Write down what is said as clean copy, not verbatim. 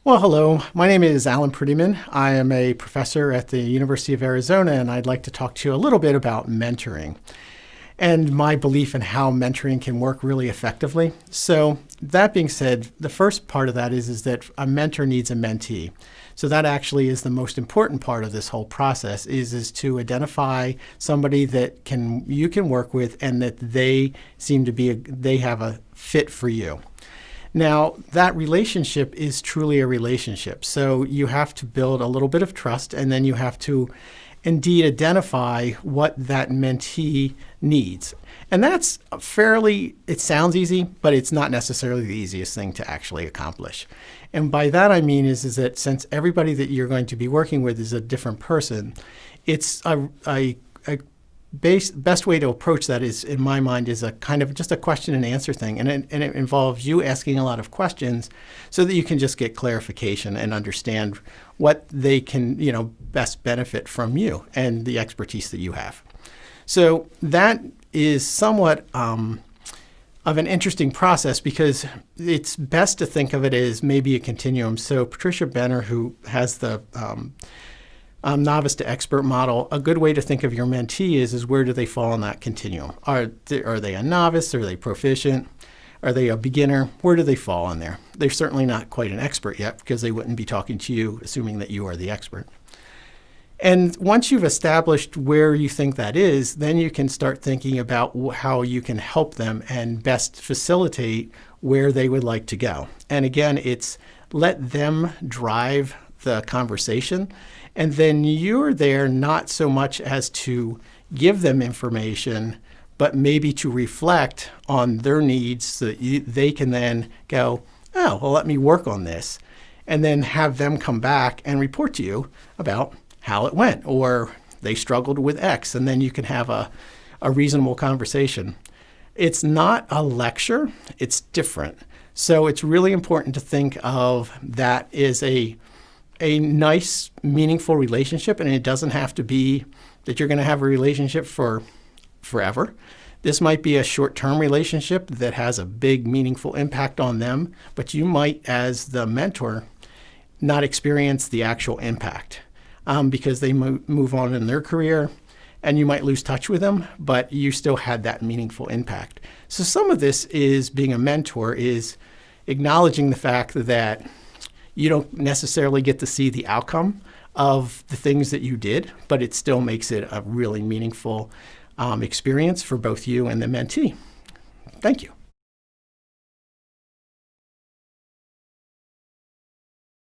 Well, hello. My name is Alan Prettyman. I am a professor at the University of Arizona, and I'd like to talk to you a little bit about mentoring and my belief in how mentoring can work really effectively. So that being said, the first part of that is that a mentor needs a mentee. So that actually is the most important part of this whole process is to identify somebody that you can work with and that they have a fit for you. Now, that relationship is truly a relationship. So you have to build a little bit of trust, and then you have to indeed identify what that mentee needs. And that's it sounds easy, but it's not necessarily the easiest thing to actually accomplish. And by that I mean is that since everybody that you're going to be working with is a different person, it's a best way to approach that is, in my mind, is a kind of just a question and answer thing. And it involves you asking a lot of questions so that you can just get clarification and understand what they can, best benefit from you and the expertise that you have. So that is somewhat of an interesting process because it's best to think of it as maybe a continuum. So Patricia Benner, who has the novice to expert model, a good way to think of your mentee is where do they fall on that continuum? Are they a novice? Are they proficient? Are they a beginner? Where do they fall on there? They're certainly not quite an expert yet because they wouldn't be talking to you assuming that you are the expert. And once you've established where you think that is, then you can start thinking about how you can help them and best facilitate where they would like to go. And again, it's let them drive the conversation. And then you're there not so much as to give them information, but maybe to reflect on their needs so that they can then go, oh, well, let me work on this. And then have them come back and report to you about how it went, or they struggled with X, and then you can have a reasonable conversation. It's not a lecture, it's different. So it's really important to think of that as a nice, meaningful relationship, and it doesn't have to be that you're going to have a relationship for forever. This might be a short-term relationship that has a big, meaningful impact on them, but you might, as the mentor, not experience the actual impact because they move on in their career, and you might lose touch with them, but you still had that meaningful impact. So some of this is being a mentor is acknowledging the fact that you don't necessarily get to see the outcome of the things that you did, but it still makes it a really meaningful experience for both you and the mentee. Thank you.